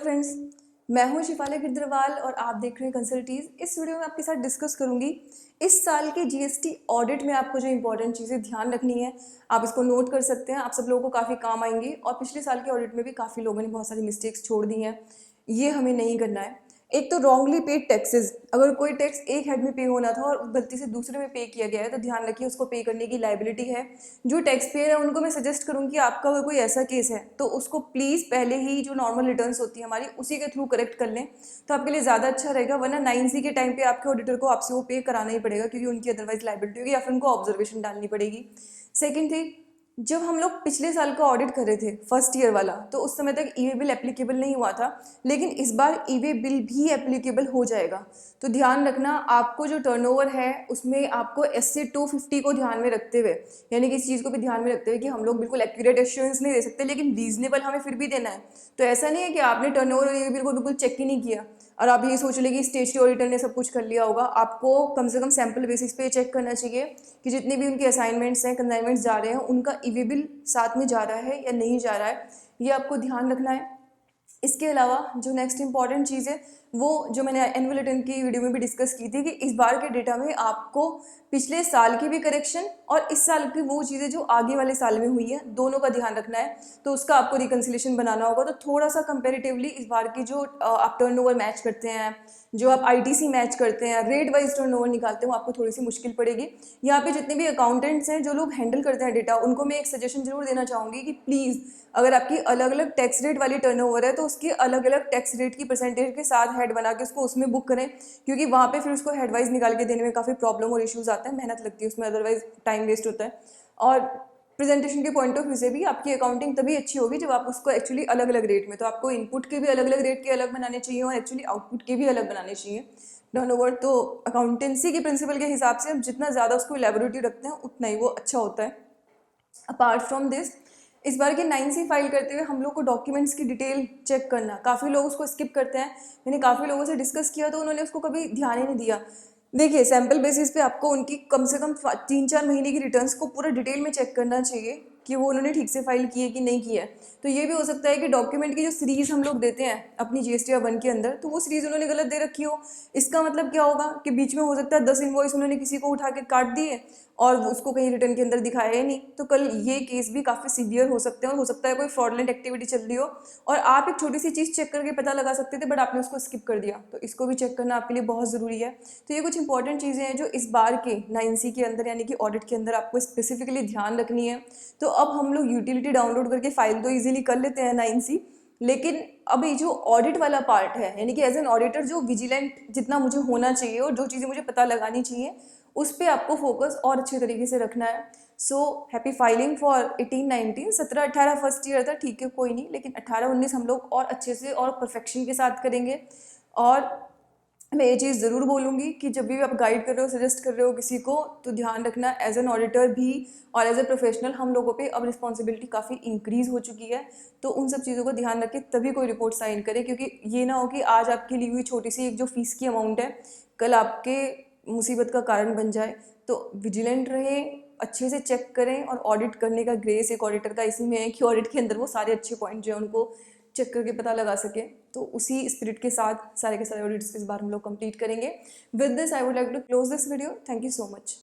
Friends, मैं हूं शिफाली गिरदरवाल और आप देख रहे हैं कंसल्टीज। इस वीडियो में आपके साथ डिस्कस करूंगी इस साल के जीएसटी ऑडिट में आपको जो इंपॉर्टेंट चीज़ें ध्यान रखनी है, आप इसको नोट कर सकते हैं। आप सब लोगों को काफ़ी काम आएंगी और पिछले साल के ऑडिट में भी काफ़ी लोगों ने बहुत सारी मिस्टेक्स छोड़ दी हैं, ये हमें नहीं करना है। एक तो रॉन्गली पेड टैक्सेस, अगर कोई टैक्स एक हेड में पे होना था और गलती से दूसरे में पे किया गया है तो ध्यान रखिए उसको पे करने की लाइबिलिटी है। जो टैक्स पेयर है उनको मैं सजेस्ट करूँगी कि आपका अगर कोई ऐसा केस है तो उसको प्लीज़ पहले ही जो नॉर्मल रिटर्न्स होती है हमारी उसी के थ्रू करेक्ट कर लें तो आपके लिए ज़्यादा अच्छा रहेगा। वरना 9C के टाइम पे आपके ऑडिटर को आपसे वो पे कराना ही पड़ेगा क्योंकि उनकी अदरवाइज लाइबिलिटी होगी या फिर उनको ऑब्जर्वेशन डालनी पड़ेगी। सेकेंड थिंग, जब हम लोग पिछले साल का ऑडिट कर रहे थे फर्स्ट ईयर वाला तो उस समय तक ई वे बिल एप्लीकेबल नहीं हुआ था, लेकिन इस बार ई वे बिल भी एप्लीकेबल हो जाएगा। तो ध्यान रखना, आपको जो टर्नओवर है उसमें आपको एस 250 को ध्यान में रखते हुए, यानी कि इस चीज़ को भी ध्यान में रखते हुए कि हम लोग बिल्कुल एक्यूरेट एश्योरेंस नहीं दे सकते लेकिन रीजनेबल हमें फिर भी देना है। तो ऐसा नहीं है कि आपने टर्नओवर और ई वे बिल को बिल्कुल चेक ही नहीं किया और आप ये सोच ले कि स्टेट ऑडिटर ने सब कुछ कर लिया होगा। आपको कम से कम सैम्पल बेसिस पे चेक करना चाहिए कि जितने भी उनके असाइनमेंट्स हैं, कंसाइनमेंट्स जा रहे हैं, उनका ई वे बिल साथ में जा रहा है या नहीं जा रहा है, ये आपको ध्यान रखना है। इसके अलावा जो नेक्स्ट इंपॉर्टेंट चीज़ है वो जो मैंने एनुअल रिटर्न की वीडियो में भी डिस्कस की थी कि इस बार के डेटा में आपको पिछले साल की भी करेक्शन और इस साल की वो चीज़ें जो आगे वाले साल में हुई है दोनों का ध्यान रखना है। तो उसका आपको रिकन्सिलेशन बनाना होगा। तो थोड़ा सा कंपेरेटिवली इस बार की जो आप टर्नओवर मैच करते हैं, जो आप आईटीसी मैच करते हैं, रेट वाइज टर्नओवर निकालते हैं, वो आपको थोड़ी सी मुश्किल पड़ेगी। यहाँ पे जितने भी अकाउंटेंट्स हैं जो लोग हैंडल करते हैं डेटा, उनको मैं एक सजेशन जरूर देना चाहूँगी कि प्लीज़ अगर आपकी अलग अलग टैक्स रेट वाली टर्नओवर है तो उसके अलग अलग टैक्स रेट की परसेंटेज के साथ हेड बना के उसको उसमें बुक करें, क्योंकि वहाँ पे फिर उसको हेड वाइज निकाल के देने में काफ़ी प्रॉब्लम और इश्यूज आते हैं, मेहनत लगती है उसमें, अदरवाइज टाइम वेस्ट होता है। और प्रेजेंटेशन के पॉइंट ऑफ व्यू से भी आपकी अकाउंटिंग तभी अच्छी होगी जब आप उसको एक्चुअली अलग अलग रेट में, तो आपको इनपुट के भी अलग अलग रेट के अलग बनाने चाहिए और एक्चुअली आउटपुट के भी अलग बनाने चाहिए टर्नओवर। तो अकाउंटेंसी के प्रिंसिपल के हिसाब से हम जितना ज़्यादा उसको इलेबोरेटिव रखते हैं उतना ही वो अच्छा होता है। अपार्ट फ्रॉम दिस, इस बार के 9C फाइल करते हुए हम लोग को डॉक्यूमेंट्स की डिटेल चेक करना, काफ़ी लोग उसको स्किप करते हैं। मैंने काफ़ी लोगों से डिस्कस किया तो उन्होंने उसको कभी ध्यान ही नहीं दिया। देखिए, सैम्पल बेसिस पे आपको उनकी कम से कम 3-4 महीने की रिटर्न्स को पूरा डिटेल में चेक करना चाहिए कि वो उन्होंने ठीक से फाइल की है कि नहीं की है। तो ये भी हो सकता है कि डॉक्यूमेंट की जो सीरीज़ हम लोग देते हैं अपनी जीएसटी 1 के अंदर, तो वो सीरीज़ उन्होंने गलत दे रखी हो। इसका मतलब क्या होगा कि बीच में हो सकता है 10 इनवॉइस उन्होंने किसी को उठा के काट दिए और उसको कहीं रिटर्न के अंदर दिखाया ही नहीं। तो कल ये केस भी काफ़ी सीवियर हो सकते हैं और हो सकता है कोई फ्रॉडलेंट एक्टिविटी चल रही हो और आप एक छोटी सी चीज़ चेक करके पता लगा सकते थे बट आपने उसको स्किप कर दिया। तो इसको भी चेक करना आपके लिए बहुत ज़रूरी है। तो ये कुछ इंपॉर्टेंट चीज़ें हैं जो इस बार के 9C के अंदर यानी कि ऑडिट के अंदर आपको स्पेसिफिकली ध्यान रखनी है। तो अब हम लोग यूटिलिटी डाउनलोड करके फाइल तो ईजिली कर लेते हैं 9C, लेकिन अब ये जो ऑडिट वाला पार्ट है यानी कि एज एन ऑडिटर जो विजिलेंट जितना मुझे होना चाहिए और जो चीज़ें मुझे पता लगानी चाहिए उस पर आपको फोकस और अच्छे तरीके से रखना है। So happy filing for 18-19। 17-18 first year था, ठीक है कोई नहीं, लेकिन 18-19 हम लोग और अच्छे से और परफेक्शन के साथ करेंगे। और मैं ये चीज़ ज़रूर बोलूँगी कि जब भी आप गाइड कर रहे हो, सजेस्ट कर रहे हो किसी को, तो ध्यान रखना एज एन ऑडिटर भी और एज ए प्रोफेशनल हम लोगों पे अब रिस्पॉन्सिबिलिटी काफ़ी इंक्रीज़ हो चुकी है। तो उन सब चीज़ों को ध्यान रखें तभी कोई रिपोर्ट साइन करे, क्योंकि ये ना हो कि आज आपकी ली हुई छोटी सी एक जो फीस की अमाउंट है कल आपके मुसीबत का कारण बन जाए। तो विजिलेंट रहें, अच्छे से चेक करें और ऑडिट करने का ग्रेस एक ऑडिटर का इसी में है कि ऑडिट के अंदर वो सारे अच्छे पॉइंट जो है उनको चेक करके पता लगा सके। तो उसी स्पिरिट के साथ सारे के सारे ऑडिट्स इस बार हम लोग कंप्लीट करेंगे। With this I would like to close this video. Thank you so much.